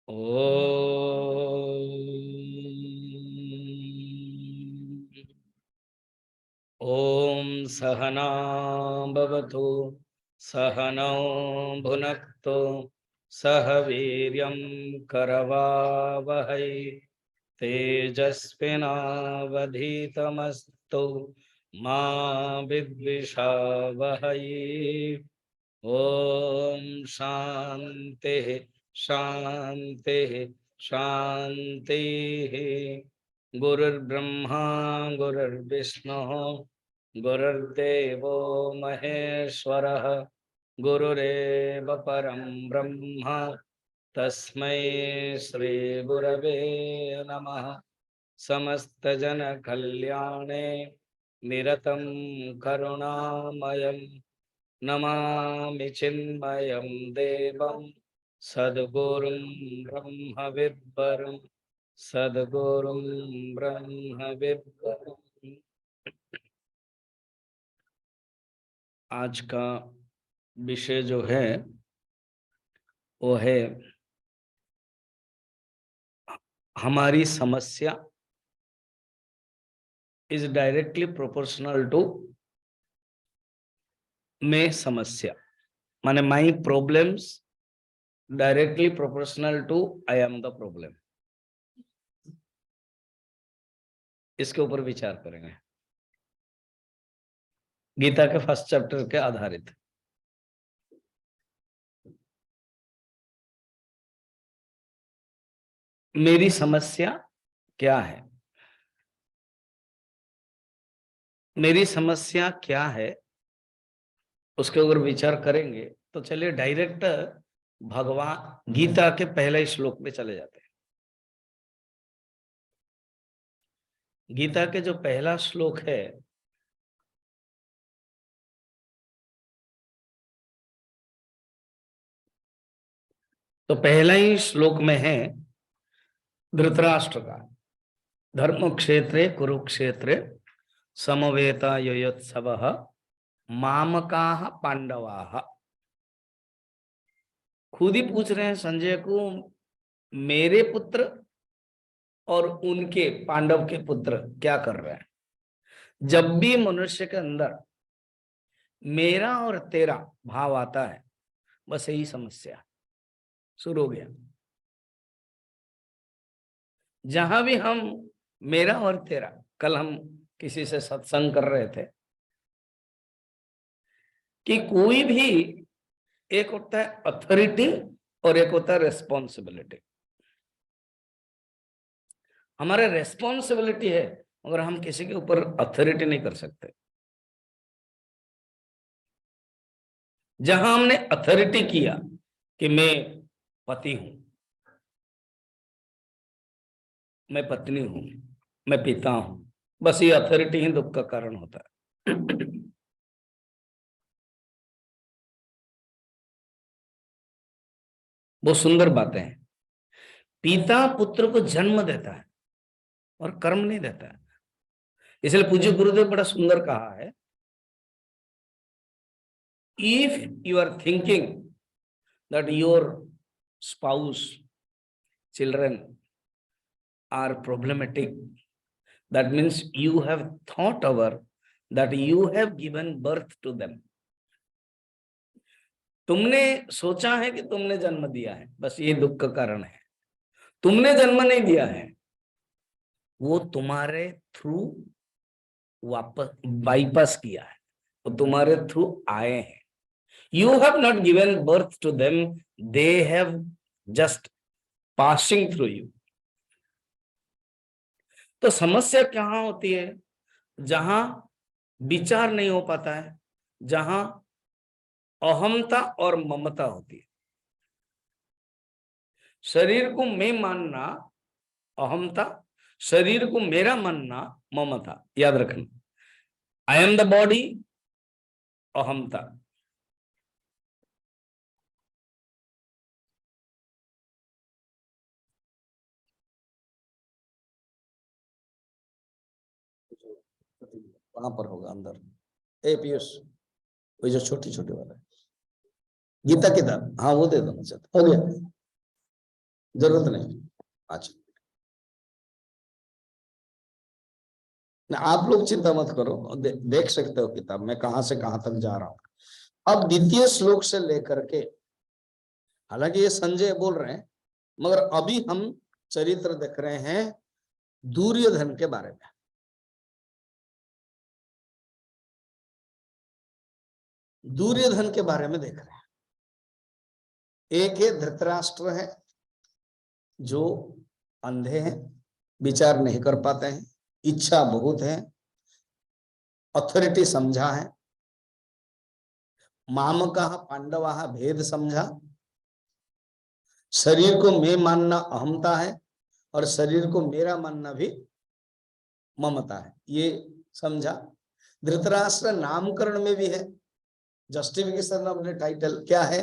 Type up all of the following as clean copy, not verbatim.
ओम सहना भवतु सहनौ भुनक्तु सह वीर्यं करवावहै तेजस्विनावधीतमस्तु मा विद्विषावहै। ओम शांति शांति शांति। गुरुर्ब्रह्मा गुरुर्विष्णु गुरुर्देवो महेश्वरः गुरुरेव परं ब्रह्म तस्मै श्री गुरवे नमः। समस्त जन कल्याणे निरतं करुणामयं नमामि चिन्मयं देवं सद्गुरुं ब्रह्म विद्वरं सद्गुरुं ब्रह्म विद्वरम्। आज का विषय जो है वो है हमारी समस्या इज डायरेक्टली प्रोपोर्शनल टू मैं समस्या, माने my problems directly proportional to I am the problem. इसके ऊपर विचार करेंगे गीता के फर्स्ट चैप्टर के आधारित। मेरी समस्या क्या है? मेरी समस्या क्या है उसके ऊपर विचार करेंगे तो चलिए डायरेक्ट भगवान गीता के पहले श्लोक में चले जाते हैं। गीता के जो पहला श्लोक है तो पहला ही श्लोक में है धृतराष्ट्र का धर्म क्षेत्रे कुरुक्षेत्रे समवेता योत्सवः मामकाः पांडवाः। खुद ही पूछ रहे हैं संजय को, मेरे पुत्र और उनके पांडव के पुत्र क्या कर रहे हैं? जब भी मनुष्य के अंदर मेरा और तेरा भाव आता है बस यही समस्या शुरू हो गया। जहां भी हम मेरा और तेरा, कल हम किसी से सत्संग कर रहे थे कि कोई भी एक होता है अथॉरिटी और एक होता है रेस्पॉन्सिबिलिटी। हमारा रेस्पॉन्सिबिलिटी है मगर हम किसी के ऊपर अथॉरिटी नहीं कर सकते। जहां हमने अथॉरिटी किया कि मैं पति हूं, मैं पत्नी हूं, मैं पिता हूं, बस ये अथॉरिटी ही दुख का कारण होता है। बहुत सुंदर बातें हैं। पिता पुत्र को जन्म देता है और कर्म नहीं देता है। इसलिए पूज्य गुरुदेव बड़ा सुंदर कहा है, if you are thinking that your spouse children are problematic, that means you have thought over that you have given birth to them। तुमने सोचा है कि तुमने जन्म दिया है, बस ये दुख का कारण है। तुमने जन्म नहीं दिया है, वो तुम्हारे थ्रू वापस बाईपास किया है, वो तुम्हारे थ्रू आए हैं। You have not given birth to them, they have just passing through you. तो समस्या कहाँ होती है? जहां विचार नहीं हो पाता है, जहां अहमता और ममता होती है। शरीर को मैं मानना अहमता, शरीर को मेरा मानना ममता। याद रखना, आई एम द बॉडी अहमता। वहां पर होगा अंदर। ए पीयूष, वो जो छोटी छोटी वाला है गीता किताब, हाँ वो दे दो मुझे। हो गया, जरूरत नहीं। अच्छा, आप लोग चिंता मत करो, देख सकते हो किताब में कहां से कहां तक जा रहा हूं। अब द्वितीय श्लोक से लेकर के, हालांकि ये संजय बोल रहे हैं, मगर अभी हम चरित्र देख रहे हैं दुर्योधन के बारे में। दुर्योधन के बारे में देख रहे हैं। एक है धृतराष्ट्र है, जो अंधे हैं, विचार नहीं कर पाते हैं, इच्छा बहुत है, अथॉरिटी समझा है, मामका पांडवा भेद समझा, शरीर को मैं मानना अहमता है और शरीर को मेरा मानना भी ममता है, ये समझा। धृतराष्ट्र नामकरण में भी है, जस्टिफिकेशन ऑफ द टाइटल क्या है,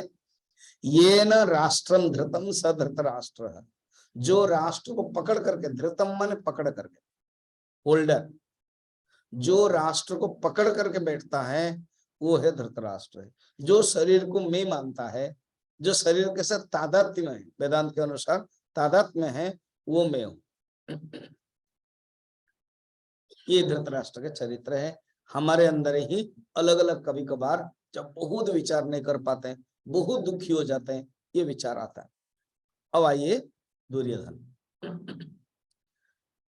ये न राष्ट्रम धृतम स धृतराष्ट्र, जो राष्ट्र को पकड़ करके, धृतम माने पकड़ करके, होल्डर, जो राष्ट्र को पकड़ करके बैठता है वो है धृतराष्ट्र। जो शरीर को मैं मानता है, जो शरीर के साथ तादात्म्य में है, वेदांत के अनुसार तादात्म्य में है, वो मैं हूं। ये धृतराष्ट्र के चरित्र है। हमारे अंदर ही अलग अलग कभी कभार जब बहुत विचार नहीं कर पाते हैं, बहुत दुखी हो जाते हैं, ये विचार आता है। अब आइए दुर्योधन।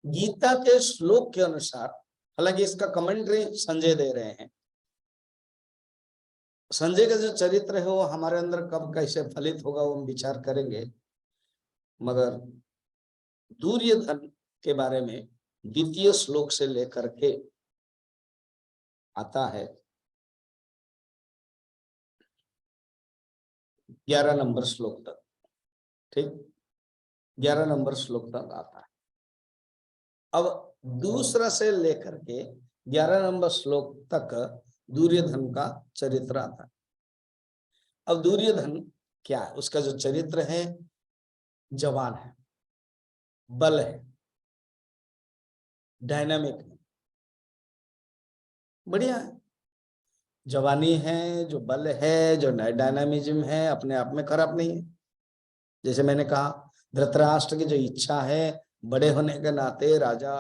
गीता के श्लोक के अनुसार, हालांकि इसका कमेंट्री संजय दे रहे हैं, संजय का जो चरित्र है वो हमारे अंदर कब कैसे फलित होगा वो हम विचार करेंगे, मगर दुर्योधन के बारे में द्वितीय श्लोक से लेकर के आता है 11 नंबर श्लोक तक, ठीक, 11 नंबर श्लोक तक आता है। अब दूसरा से लेकर के 11 नंबर श्लोक तक दुर्योधन का चरित्र आता है। अब दुर्योधन क्या है, उसका जो चरित्र है, जवान है, बल है, डायनामिक है, बढ़िया है, जवानी है, जो बल है, जो डायनामिज्म है, अपने आप में खराब नहीं है। जैसे मैंने कहा, धृतराष्ट्र की जो इच्छा है, बड़े होने के नाते राजा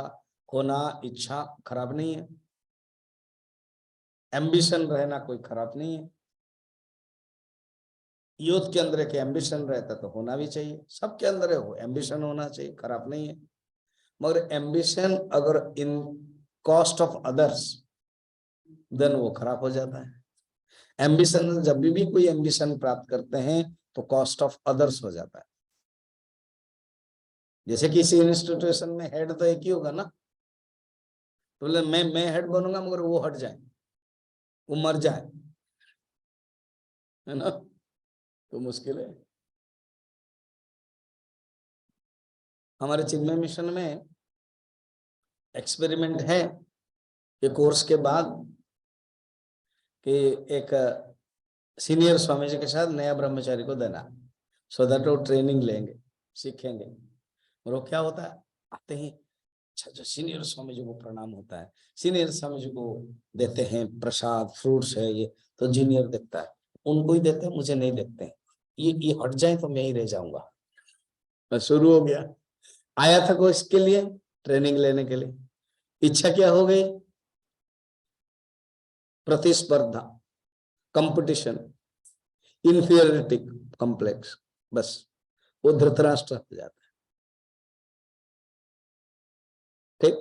होना इच्छा खराब नहीं है, एम्बिशन रहना कोई खराब नहीं है। यूथ के अंदर एक एम्बिशन रहता तो होना भी चाहिए, सबके अंदर है वो एम्बिशन होना चाहिए, खराब नहीं है। मगर एम्बिशन अगर in cost of others, then वो खराब हो जाता है। एम्बिशन, जब भी कोई एम्बिशन प्राप्त करते हैं तो कॉस्ट ऑफ अदर्स हो जाता है। जैसे किसी इंस्टीट्यूशन में हेड तो एक ही होगा ना, तो बोले मैं हेड बनूंगा मगर वो हट जाए, वो मर जाए, है ना, तो मुश्किल है। हमारे चिन्मय मिशन में एक्सपेरिमेंट है ये कोर्स के बाद कि एक सीनियर स्वामी जी के साथ नया ब्रह्मचारी को देना, सो दैट वो ट्रेनिंग लेंगे, सीखेंगे। और वो क्या होता है, आते ही अच्छा जो सीनियर स्वामी जी को प्रणाम होता है, सीनियर स्वामी जी को देते हैं प्रसाद, फ्रूट्स है ये, तो जूनियर देखता है, उनको ही देते हैं, मुझे नहीं देते हैं, ये हट जाए तो मैं ही रह जाऊंगा। बस शुरू हो गया। आया था को इसके लिए ट्रेनिंग लेने के लिए, इच्छा क्या हो गई, प्रतिस्पर्धा, कंपटीशन, इंफीरियरिटी कॉम्प्लेक्स, बस वो धृतराष्ट्र हो जाता है। ठीक,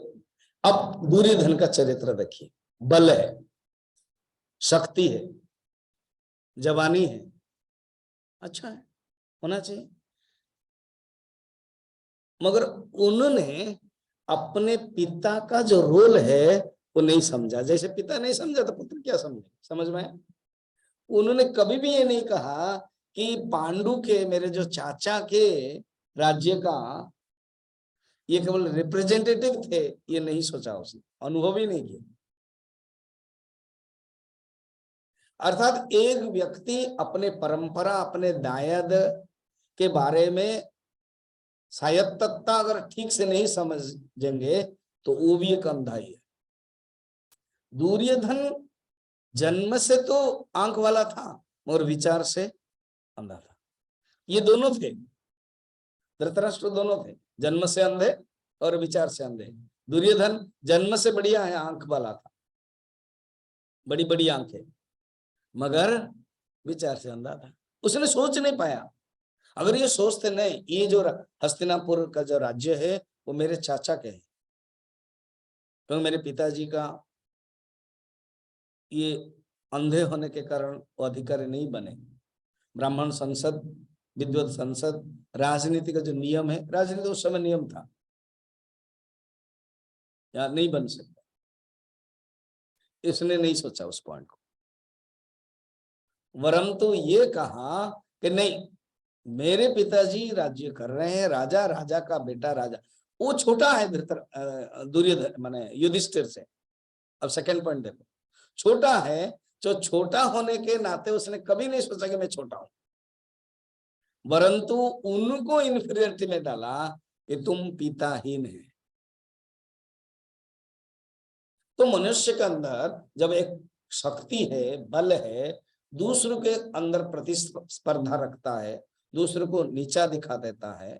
अब दुर्योधन का चरित्र देखिए, बल है, शक्ति है, जवानी है, अच्छा है, होना चाहिए, मगर उन्होंने अपने पिता का जो रोल है वो नहीं समझा। जैसे पिता नहीं समझा तो पुत्र क्या समझे, समझ में आया? उन्होंने कभी भी ये नहीं कहा कि पांडु के, मेरे जो चाचा के राज्य का ये केवल रिप्रेजेंटेटिव थे, ये नहीं सोचा उसने, अनुभव ही नहीं किया। अर्थात एक व्यक्ति अपने परंपरा, अपने दायद के बारे में स्वायत्तता अगर ठीक से नहीं समझेंगे तो वो भी एक अंधा ही है। दुर्योधन जन्म से तो आंख वाला था मगर विचार से अंधा था, ये दोनों थे। धृतराष्ट्र दोनों थे, जन्म से अंधे और विचार से अंधे। दुर्योधन जन्म से बढ़िया है, आंख वाला था, बड़ी बड़ी आंखें, मगर विचार से अंधा था। उसने सोच नहीं पाया। अगर ये सोचते नहीं, ये जो हस्तिनापुर का जो राज्य है वो मेरे चाचा के है, क्योंकि मेरे पिताजी का ये अंधे होने के कारण वो अधिकारी नहीं बने। ब्राह्मण संसद, विद्वत संसद, राजनीति का जो नियम है, राजनीति उस समय नियम था, यार नहीं बन सकता। इसने नहीं सोचा उस पॉइंट को, वरन तो ये कहा कि नहीं, मेरे पिताजी राज्य कर रहे हैं, राजा, राजा का बेटा राजा। वो छोटा है दुर्योधन माने युधिष्ठिर से। अब सेकंड पॉइंट देखो, छोटा है, जो छोटा होने के नाते उसने कभी नहीं सोचा कि मैं छोटा हूं, परंतु उनको इन्फीरियरिटी में डाला कि तुम पिताहीन है। तो मनुष्य के अंदर जब एक शक्ति है, बल है, दूसरों के अंदर प्रतिस्पर्धा रखता है, दूसरों को नीचा दिखा देता है,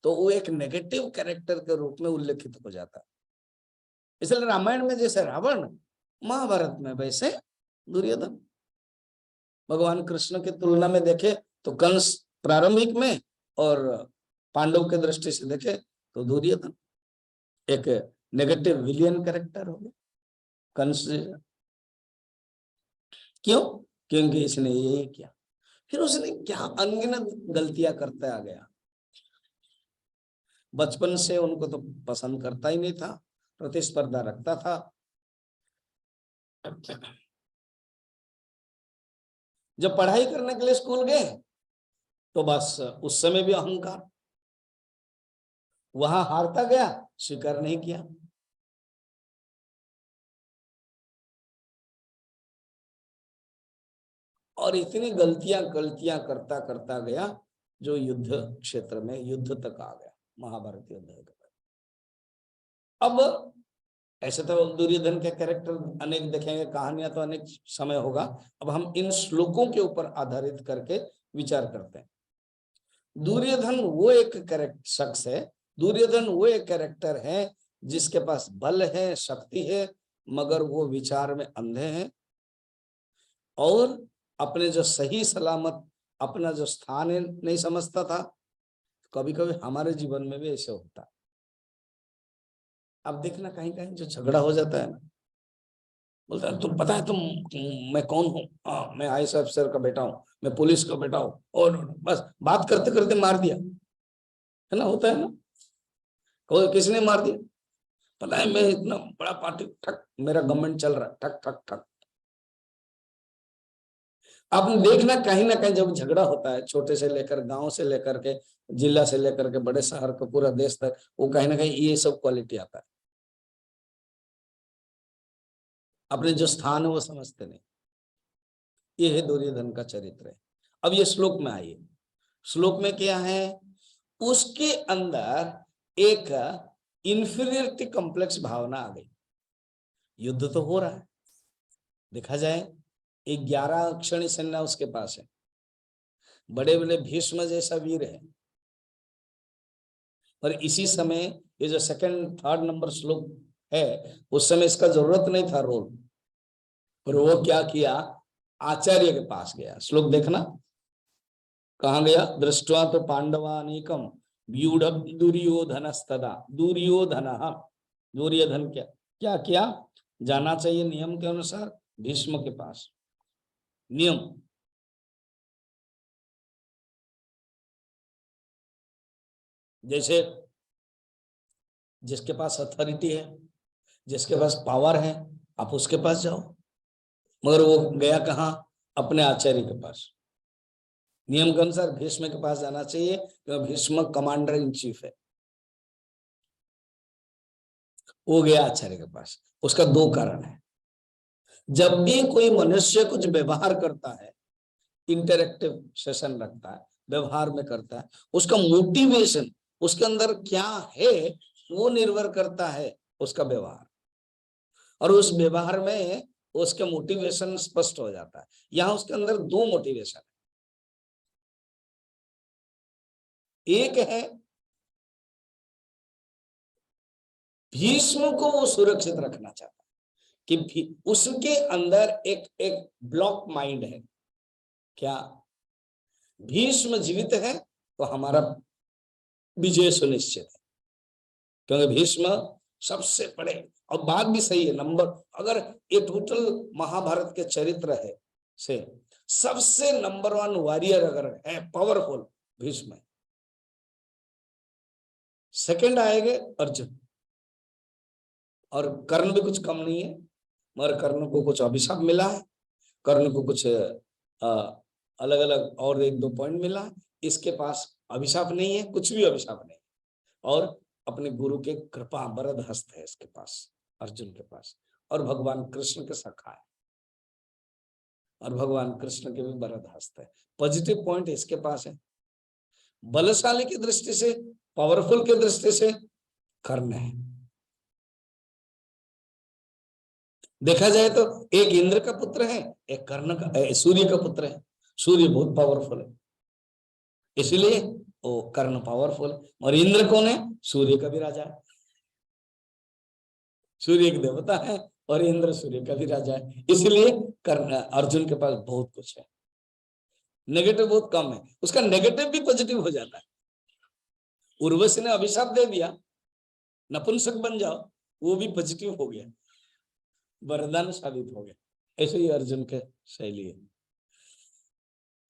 तो वो एक नेगेटिव कैरेक्टर के रूप में उल्लेखित हो जाता है। इसलिए रामायण में जैसे रावण, महाभारत में वैसे दुर्योधन। भगवान कृष्ण की तुलना में देखे तो कंस प्रारंभिक में, और पांडव के दृष्टि से देखे तो दुर्योधन एक नेगेटिव विलियन कैरेक्टर हो गया कंस। क्यों? क्योंकि इसने ये किया। फिर उसने क्या अनगिनत गलतियां करता आ गया। बचपन से उनको तो पसंद करता ही नहीं था, प्रतिस्पर्धा रखता था। जब पढ़ाई करने के लिए स्कूल गए तो बस उस समय भी अहंकार, वहां हारता गया, स्वीकार नहीं किया। और इतनी गलतियां गलतियां करता करता गया जो युद्ध क्षेत्र में युद्ध तक आ गया, महाभारत युद्ध। अब ऐसे तो दुर्योधन के कैरेक्टर अनेक देखेंगे, कहानियां तो अनेक समय होगा। अब हम इन श्लोकों के ऊपर आधारित करके विचार करते हैं। दुर्योधन वो एक कैरेक्टर शख्स है, दुर्योधन वो एक कैरेक्टर है जिसके पास बल है, शक्ति है, मगर वो विचार में अंधे हैं और अपने जो सही सलामत अपना जो स्थान है नहीं समझता था। कभी कभी हमारे जीवन में भी ऐसे होता है। अब देखना कहीं कहीं जो झगड़ा हो जाता है ना, बोलता है तुम पता है मैं कौन हूँ? हाँ, मैं आईएएस अफसर का बेटा हूँ, मैं पुलिस का बेटा हूँ, और बस बात करते करते मार दिया, है ना, होता है ना। कोई किसने मार दिया? पता है मैं इतना बड़ा पार्टी, ठक मेरा गवर्नमेंट चल रहा है, ठक ठक ठक। आपने देखना कहीं ना कहीं जब झगड़ा होता है, छोटे से लेकर गांव से लेकर के जिला से लेकर के बड़े शहर का पूरा देश तक, वो कहीं ना कहीं ये सब क्वालिटी आता है। अपने जो स्थान है वो समझते नहीं। ये है दुर्योधन का चरित्र। अब ये श्लोक में आइए, श्लोक में क्या है? उसके अंदर एक इंफीरियरिटी कॉम्प्लेक्स भावना आ गई। युद्ध तो हो रहा है, देखा जाए 11 अक्षणी सेना उसके पास है, बड़े बड़े भीष्म जैसा वीर है, पर इसी समय ये जो सेकंड थर्ड नंबर श्लोक है, उस समय इसका जरूरत नहीं था रोल, पर वो क्या किया? आचार्य के पास गया। श्लोक देखना कहां गया? दृष्टवा तो पांडवानीकम व्यूढ़ दुर्योधनस्तदा। दुर्योधन, दुर्योधन क्या क्या किया? जाना चाहिए नियम के अनुसार भीष्म के पास। नियम, जैसे जिसके पास अथॉरिटी है, जिसके पास पावर है, आप उसके पास जाओ। मगर वो गया कहाँ? अपने आचार्य के पास। नियम के अनुसार भीष्म के पास जाना चाहिए, क्योंकि भीष्म कमांडर इन चीफ है। वो गया आचार्य के पास। उसका 2 कारण है। जब भी कोई मनुष्य कुछ व्यवहार करता है, इंटरेक्टिव सेशन रखता है, व्यवहार में करता है, उसका मोटिवेशन उसके अंदर क्या है वो निर्भर करता है उसका व्यवहार, और उस व्यवहार में उसका मोटिवेशन स्पष्ट हो जाता है। यहाँ उसके अंदर 2 मोटिवेशन है। एक है भीष्म को वो सुरक्षित रखना चाहता कि उसके अंदर एक एक ब्लॉक माइंड है, क्या भीष्म जीवित है तो हमारा विजय सुनिश्चित है, क्योंकि भीष्म सबसे बड़े, और बात भी सही है, नंबर अगर ये टोटल महाभारत के चरित्र है से सबसे नंबर 1 वॉरियर अगर है पावरफुल भीष्म है। सेकंड आएंगे अर्जुन, और कर्ण भी कुछ कम नहीं है, मगर कर्ण को कुछ अभिशाप मिला है, कर्ण को कुछ अलग अलग और 1-2 पॉइंट मिला है, इसके पास अभिशाप नहीं है, कुछ भी अभिशाप नहीं, और अपने गुरु के कृपा वरद हस्त है इसके पास, अर्जुन के पास, और भगवान कृष्ण के सखा है, और भगवान कृष्ण के भी वरद हस्त है। पॉजिटिव पॉइंट इसके पास है। बलशाली की दृष्टि से, पावरफुल की दृष्टि से कर्ण है। देखा जाए तो एक इंद्र का पुत्र है, एक कर्ण का, सूर्य का पुत्र है। सूर्य बहुत पावरफुल है, इसलिए वो कर्ण पावरफुल, और इंद्र कौन है? सूर्य का भी राजा है, सूर्य एक देवता है, और इंद्र सूर्य का भी राजा है, इसलिए कर्ण अर्जुन के पास बहुत कुछ है। नेगेटिव बहुत कम है, उसका नेगेटिव भी पॉजिटिव हो जाता है। उर्वशी ने अभिशाप दे दिया, नपुंसक बन जाओ, वो भी पॉजिटिव हो गया, वरदान साबित हो गया। ऐसे ही अर्जुन के शैली है।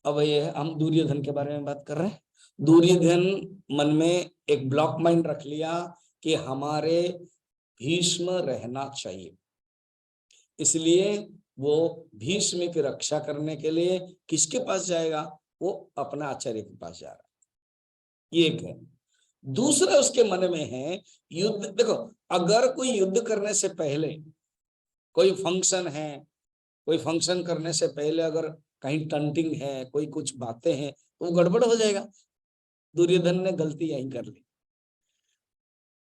अब ये हम दुर्योधन के बारे में बात कर रहे हैं। दुर्योधन मन में एक ब्लॉक माइंड रख लिया कि हमारे भीष्म रहना चाहिए, इसलिए वो भीष्म की रक्षा करने के लिए किसके पास जाएगा? वो अपना आचार्य के पास जा रहा है, ये एक है। दूसरा उसके मन में है युद्ध। देखो, अगर कोई युद्ध करने से पहले कोई फंक्शन है, कोई फंक्शन करने से पहले अगर कहीं टंटिंग है, कोई कुछ बातें हैं, तो वो गड़बड़ हो जाएगा। दुर्योधन ने गलती यही कर ली।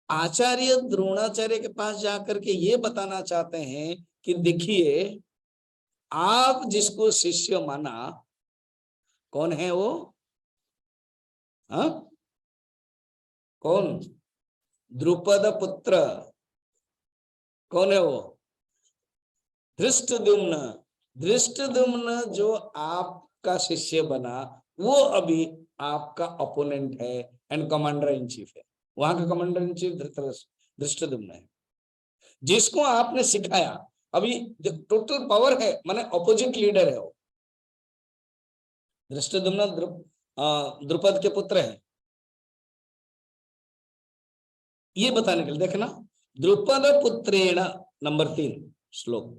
आचार्य द्रोणाचार्य के पास जाकर के ये बताना चाहते हैं कि देखिए, आप जिसको शिष्य माना, कौन है वो? हाँ, कौन? द्रुपद पुत्र। कौन है वो? धृष्टद्युम्न। धृष्टद्युम्न जो आपका शिष्य बना, वो अभी आपका ओपोनेंट है एंड कमांडर इन चीफ है। वहां का कमांडर इन चीफ धृष्टद्युम्न है, जिसको आपने सिखाया। अभी टोटल पावर है, माने ऑपोजिट लीडर है वो। धृष्टद्युम्न द्रुपद के पुत्र है, ये बताने के लिए देखना, द्रुपद पुत्रेण, नंबर 3 श्लोक,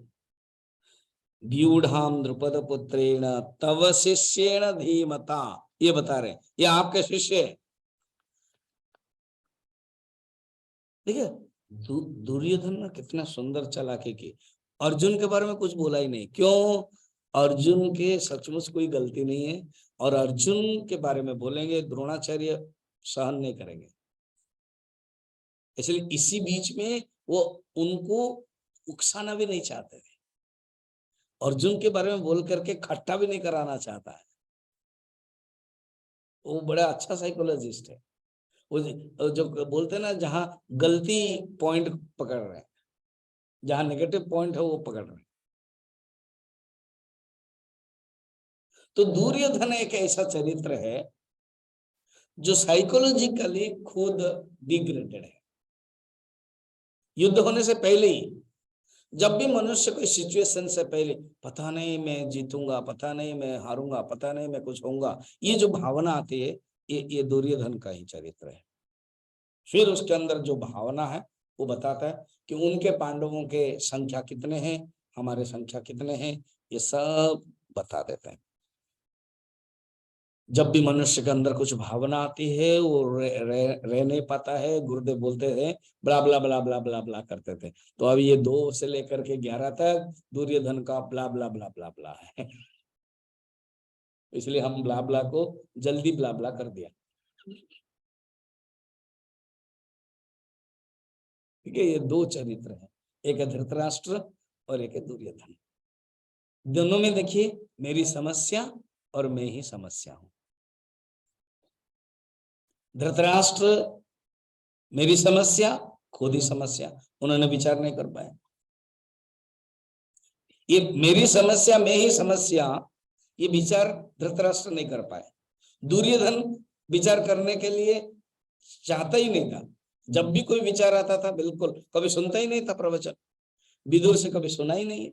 व्यूढ़ाम द्रुपद पुत्रेण तव शिष्येण धीमता, ये बता रहे हैं, ये आपके शिष्य है। देखिए, दुर्योधन ने कितना सुंदर चालाकी की, अर्जुन के बारे में कुछ बोला ही नहीं। क्यों? अर्जुन के सचमुच कोई गलती नहीं है, और अर्जुन के बारे में बोलेंगे द्रोणाचार्य सहन नहीं करेंगे, इसलिए इसी बीच में वो उनको उकसाना भी नहीं चाहते थे। अर्जुन के बारे में बोल करके खट्टा भी नहीं कराना चाहता है। वो बड़ा अच्छा साइकोलॉजिस्ट है। वो जो बोलते हैं ना, जहां गलती पॉइंट पकड़ रहे हैं, जहां नेगेटिव पॉइंट है वो पकड़ रहे हैं। तो दुर्योधन एक ऐसा चरित्र है जो साइकोलॉजिकली खुद डिग्रेडेड है। युद्ध होने से पहले ही, जब भी मनुष्य कोई सिचुएशन से पहले, पता नहीं मैं जीतूंगा, पता नहीं मैं हारूंगा, पता नहीं मैं कुछ होऊंगा, ये जो भावना आती है, ये दुर्योधन का ही चरित्र है। फिर उसके अंदर जो भावना है वो बताता है कि उनके पांडवों के संख्या कितने हैं, हमारे संख्या कितने हैं, ये सब बता देते हैं। जब भी मनुष्य के अंदर कुछ भावना आती है, वो रह नहीं पाता है, गुरुदेव बोलते थे ब्ला ब्ला ब्ला ब्ला ब्ला ब्ला करते थे। तो अभी ये 2 से लेकर के 11 तक दुर्योधन का ब्ला ब्ला ब्ला ब्ला ब्ला है। इसलिए हम ब्ला ब्ला को जल्दी ब्ला ब्ला कर दिया। ठीक है, ये 2 चरित्र है, एक है धृतराष्ट्र और एक है दुर्योधन। दोनों में देखिए मेरी समस्या और मैं ही समस्या हूं। धृतराष्ट्र मेरी समस्या खुद ही समस्या, उन्होंने विचार नहीं कर पाए। ये मेरी समस्या में ही समस्या, ये विचार धृतराष्ट्र नहीं कर पाए। दुर्योधन विचार करने के लिए चाहता ही नहीं था, जब भी कोई विचार आता था बिल्कुल कभी सुनता ही नहीं था प्रवचन, विदुर से कभी सुना ही नहीं।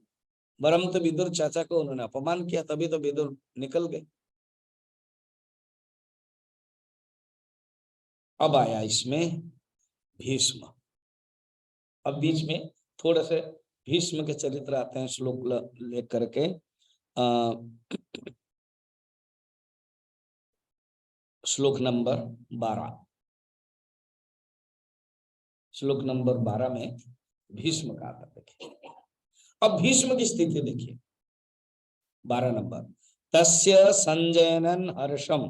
वरम तो विदुर चाचा को उन्होंने अपमान किया, तभी तो विदुर निकल गए। अब आया इसमें भीष्म। अब बीच में थोड़ा से भीष्म के चरित्र आते हैं, श्लोक लेकर के श्लोक नंबर 12, श्लोक नंबर 12 में भीष्म का आता देखिए। अब भीष्म की स्थिति देखिए, 12 नंबर। तस्य संजयनन हर्षम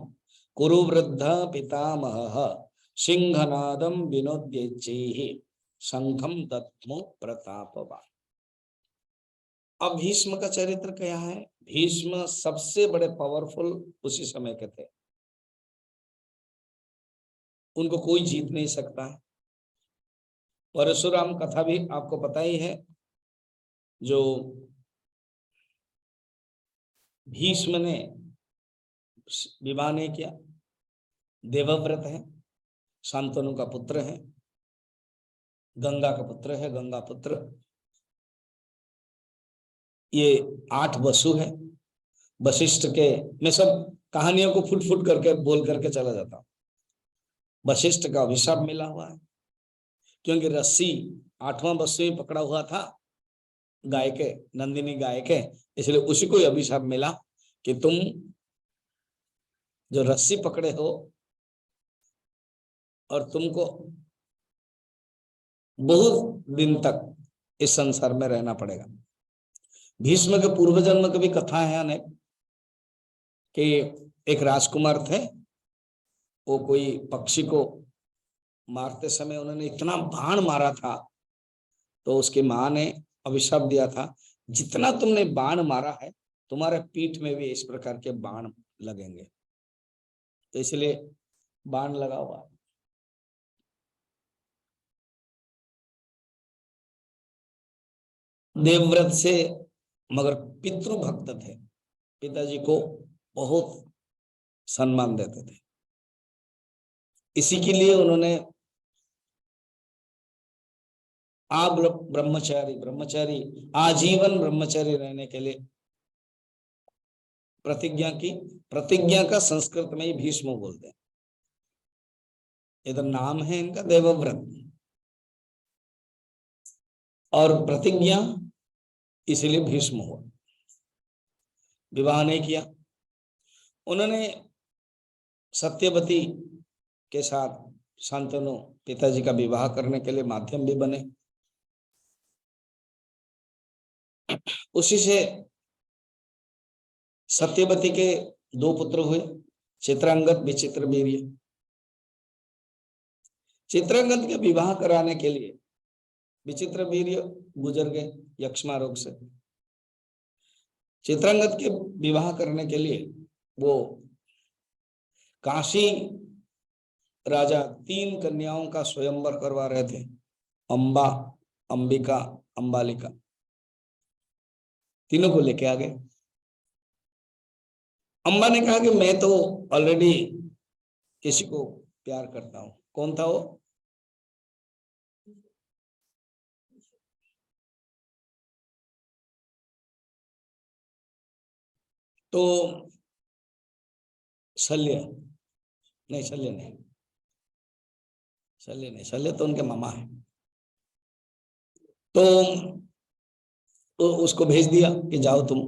कुरु वृद्ध पितामहः सिंहनादम विनोद्येच्चैहि शंखम दद्मो प्रतापवान। अब भीष्म का चरित्र क्या है? भीष्म सबसे बड़े पावरफुल उसी समय के थे, उनको कोई जीत नहीं सकता है। परशुराम कथा भी आपको पता ही है, जो भीष्म ने विवाह नहीं किया, देवव्रत है, शांतनु का पुत्र है, गंगा का पुत्र है, गंगा पुत्र, ये 8 वसु है। वशिष्ठ के, मैं सब कहानियों को फुट फुट करके बोल करके चला जाता हूं। वशिष्ठ का अभिशाप मिला हुआ है, क्योंकि रस्सी 8वां वसु में पकड़ा हुआ था गाय के, नंदिनी गाय के, इसलिए उसी को अभिशाप मिला कि तुम जो रस्सी पकड़े हो और तुमको बहुत दिन तक इस संसार में रहना पड़ेगा। भीष्म के पूर्व जन्म की भी कथा है अनेक, कि एक राजकुमार थे, वो कोई पक्षी को मारते समय उन्होंने इतना बाण मारा था, तो उसकी माँ ने अभिशाप दिया था, जितना तुमने बाण मारा है तुम्हारे पीठ में भी इस प्रकार के बाण लगेंगे। तो इसलिए बाण लगा हुआ। देवव्रत से, मगर पितृभक्त थे, पिताजी को बहुत सम्मान देते थे। इसी के लिए उन्होंने ब्रह्मचारी आजीवन ब्रह्मचारी रहने के लिए प्रतिज्ञा की। प्रतिज्ञा का संस्कृत में ही भीष्म बोलते हैं, इधर नाम है इनका देवव्रत, और प्रतिज्ञा इसलिए भीष्म हुआ। विवाह नहीं किया उन्होंने, सत्यवती के साथ शांतनु पिताजी का विवाह करने के लिए माध्यम भी बने। उसी से सत्यवती के 2 पुत्र हुए, चित्रांगद विचित्रवीर्य। चित्रांगद के विवाह कराने के लिए विचित्रवीर्य गुजर गए यक्ष्मा रोग से। चित्रांगद के विवाह करने के लिए वो काशी राजा 3 कन्याओं का स्वयंवर करवा रहे थे, अंबा, अंबिका, अंबालिका, तीनों को लेके आ गए। अंबा ने कहा कि मैं तो ऑलरेडी किसी को प्यार करता हूं। कौन था वो? तो शल्य नहीं, शल्य नहीं, शल्य नहीं, शल्य तो उनके मामा है। तो उसको भेज दिया कि जाओ तुम,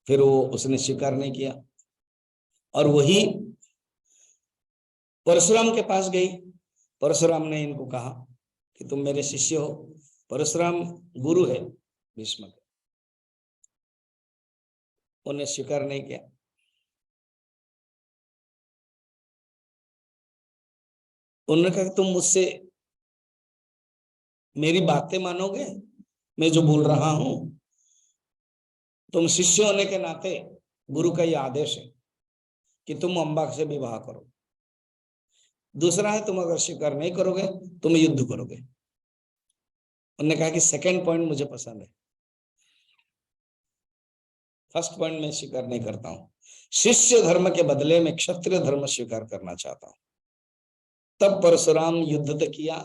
फिर वो उसने स्वीकार नहीं किया, और वही परशुराम के पास गई। परशुराम ने इनको कहा कि तुम मेरे शिष्य हो। परशुराम गुरु है भीष्म के, उन्हें स्वीकार नहीं किया। उन्होंने कहा कि तुम मुझसे मेरी बातें मानोगे, मैं जो बोल रहा हूं? तुम शिष्य होने के नाते गुरु का यह आदेश है कि तुम अंबा से विवाह करो। दूसरा है तुम अगर स्वीकार नहीं करोगे तुम युद्ध करोगे। उन्होंने कहा कि सेकंड पॉइंट मुझे पसंद है, फर्स्ट पॉइंट मैं स्वीकार नहीं करता हूं। शिष्य धर्म के बदले में क्षत्रिय धर्म स्वीकार करना चाहता हूं। तब परशुराम युद्ध तक किया।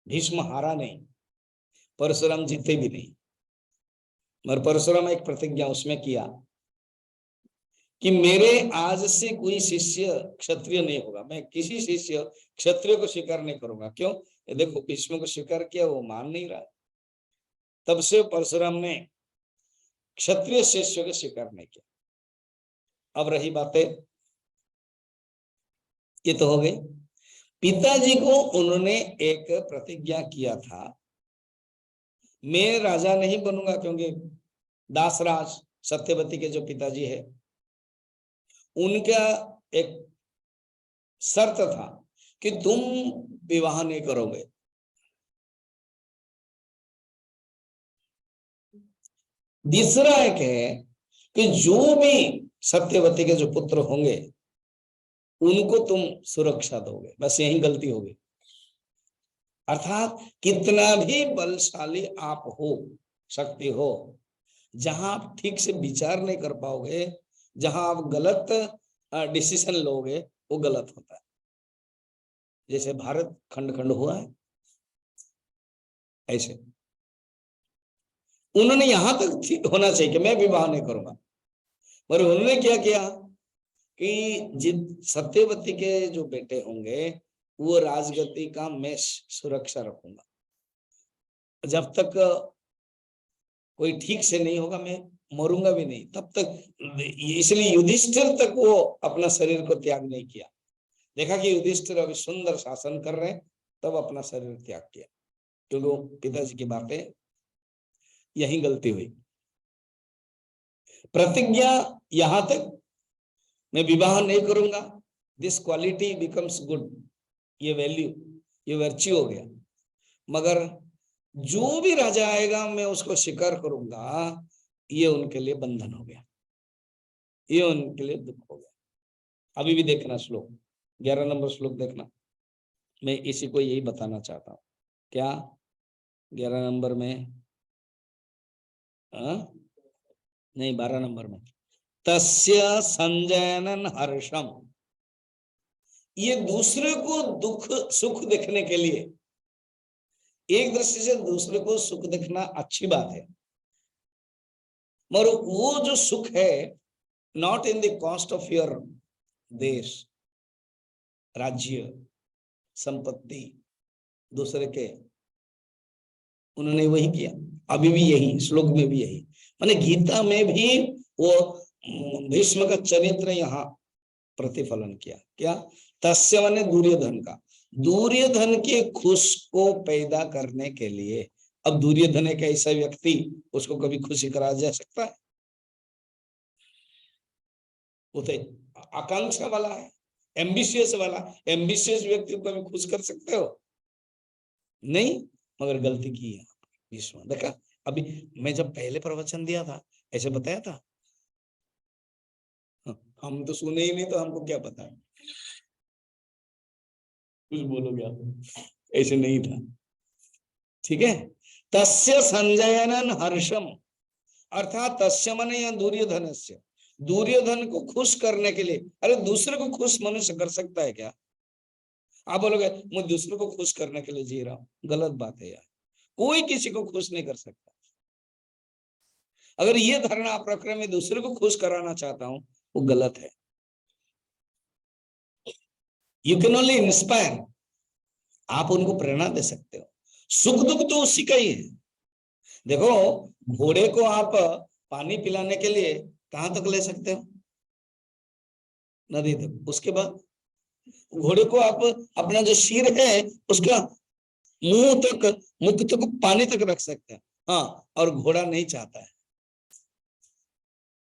भीष्म हारा नहीं, परशुराम जीते भी नहीं, मगर परशुराम एक प्रतिज्ञा उसमें किया कि मेरे आज से कोई शिष्य क्षत्रिय नहीं होगा, मैं किसी शिष्य क्षत्रिय को स्वीकार नहीं करूंगा। क्यों? ये देखो, भीष्म को स्वीकार किया, वो मान नहीं रहा। तब से परशुराम ने क्षत्रिय शिष्य को स्वीकार नहीं किया। अब रही बातें, ये तो हो गई। पिताजी को उन्होंने एक प्रतिज्ञा किया था, मैं राजा नहीं बनूंगा, क्योंकि दासराज सत्यवती के जो पिताजी है उनका एक शर्त था कि तुम विवाह नहीं करोगे। दूसरा एक है कि जो भी सत्यवती के जो पुत्र होंगे उनको तुम सुरक्षा दोगे। बस यही गलती होगी। अर्थात कितना भी बलशाली आप हो, शक्ति हो, जहां आप ठीक से विचार नहीं कर पाओगे, जहां आप गलत डिसीजन लोगे, वो गलत होता है। जैसे भारत खंड खंड हुआ है, ऐसे उन्होंने यहां तक होना चाहिए कि मैं विवाह नहीं करूंगा, पर उन्होंने क्या किया कि जिन सत्यवती के जो बेटे होंगे वो राजगद्दी का मैं सुरक्षा रखूंगा। जब तक कोई ठीक से नहीं होगा मैं मरूंगा भी नहीं तब तक। इसलिए युधिष्ठिर तक वो अपना शरीर को त्याग नहीं किया। देखा कि युधिष्ठिर अभी सुंदर शासन कर रहे हैं, तब अपना शरीर त्याग किया, क्योंकि पिताजी की बातें, यही गलती हुई। प्रतिज्ञा यहां तक, मैं विवाह नहीं करूंगा, दिस क्वालिटी बिकम्स गुड, ये वैल्यू, ये वर्च्यू हो गया। मगर जो भी राजा आएगा मैं उसको स्वीकार करूंगा, ये उनके लिए बंधन हो गया, ये उनके लिए दुख हो गया। अभी भी देखना श्लोक 11 नंबर श्लोक देखना, मैं इसी को यही बताना चाहता हूं। क्या 11 नंबर में नहीं 12 नंबर में, तस्य संजयनन हर्षम। ये दूसरे को दुख सुख देखने के लिए, एक दृष्टि से दूसरे को सुख देखना अच्छी बात है, मगर वो जो सुख है not in the cost of your देश, राज्य, संपत्ति, दूसरे के, उन्होंने वही किया। अभी भी यही श्लोक में भी यही, माने गीता में भी वो भीष्म का चरित्र यहाँ प्रतिफलन किया। क्या? तस्य माने दुर्योधन का, दुर्योधन के खुश को पैदा करने के लिए। अब दुर्योधन एक ऐसा व्यक्ति, उसको कभी खुशी कराया जा सकता है? वो तो आकांक्षा वाला है, एम्बिशियस वाला। एम्बिशियस व्यक्ति को कभी खुश कर सकते हो? नहीं, मगर गलती की है भीष्म। देखा, अभी मैं जब पहले प्रवचन दिया था ऐसे बताया था, हम तो सुने ही नहीं, तो हमको क्या पता, कुछ बोलोगे आप, ऐसे नहीं था। ठीक है, तस्य संजयनन हर्षम, अर्थात तस्य माने या दुर्योधनस्य, दुर्योधन को खुश करने के लिए। अरे दूसरे को खुश मनुष्य कर सकता है क्या? आप बोलोगे मैं दूसरे को खुश करने के लिए जी रहा हूं, गलत बात है यार। कोई किसी को खुश नहीं कर सकता। अगर ये धारणा आप रख रहे, मैं दूसरे को खुश कराना चाहता हूं, वो गलत है। यू कैन ओनली इंस्पायर, आप उनको प्रेरणा दे सकते हो। सुख दुख तो उसी का ही है। देखो, घोड़े को आप पानी पिलाने के लिए कहां तक ले सकते हो? नदी तक। उसके बाद घोड़े को आप अपना जो सिर है उसका मुंह तक, मुख तक पानी तक रख सकते हैं। हाँ, और घोड़ा नहीं चाहता है,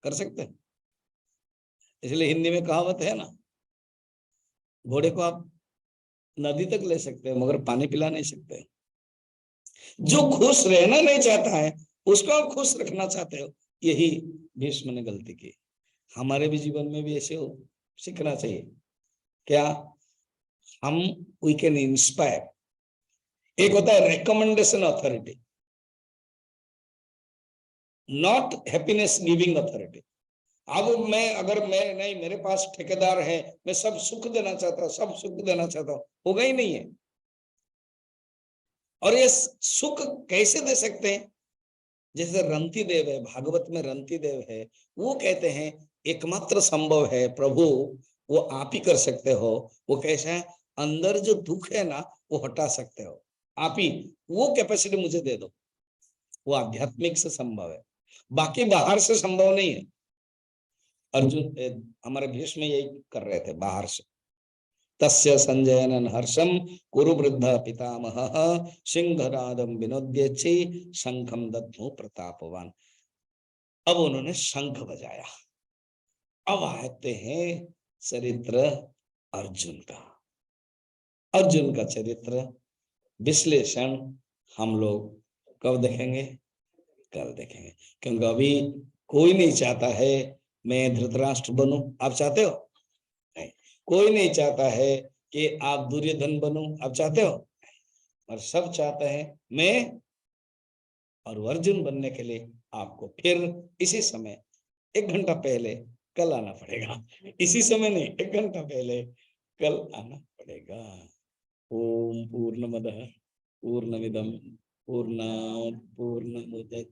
कर सकते हैं। इसलिए हिंदी में कहावत है ना, घोड़े को आप नदी तक ले सकते हैं मगर पानी पिला नहीं सकते। जो खुश रहना नहीं चाहता है उसको आप खुश रखना चाहते हो, यही भीष्म ने गलती की। हमारे भी जीवन में भी ऐसे हो, सीखना चाहिए। क्या? हम वी कैन इंस्पायर। एक होता है recommendation authority, not happiness giving authority. अब मैं नहीं, मेरे पास ठेकेदार है, मैं सब सुख देना चाहता हूं, सब सुख देना चाहता हूं, होगा ही नहीं है। और ये सुख कैसे दे सकते हैं? जैसे रंती देव है, भागवत में रंती देव है, वो कहते हैं एकमात्र संभव है प्रभु, वो आप ही कर सकते हो। वो कैसा है? अंदर जो दुख है ना, वो हटा सकते हो आप ही, वो कैपेसिटी मुझे दे दो। वो आध्यात्मिक से संभव है, बाकी बाहर से संभव नहीं है। अर्जुन हमारे भीष्म यही कर रहे थे बाहर से। तस्य संजयनन हर्षम कुरु वृद्ध पितामहः सिंहनादम विनोद्येच्छि शंखम दद्मु प्रतापवान। अब उन्होंने शंख बजाया। अब आते हैं चरित्र अर्जुन का। अर्जुन का चरित्र विश्लेषण हम लोग कब देखेंगे? कल देखेंगे, क्योंकि अभी कोई नहीं चाहता है मैं धृतराष्ट्र बनूं। आप चाहते हो? नहीं। कोई नहीं चाहता है कि आप दुर्योधन बनो। आप चाहते हो? और सब चाहते हैं मैं, और अर्जुन बनने के लिए आपको फिर इसी समय 1 घंटा पहले कल आना पड़ेगा। इसी समय नहीं, 1 घंटा पहले कल आना पड़ेगा। ओम पूर्णमदः पूर्णमिदं पूर्णात् पूर्णमुदच्यते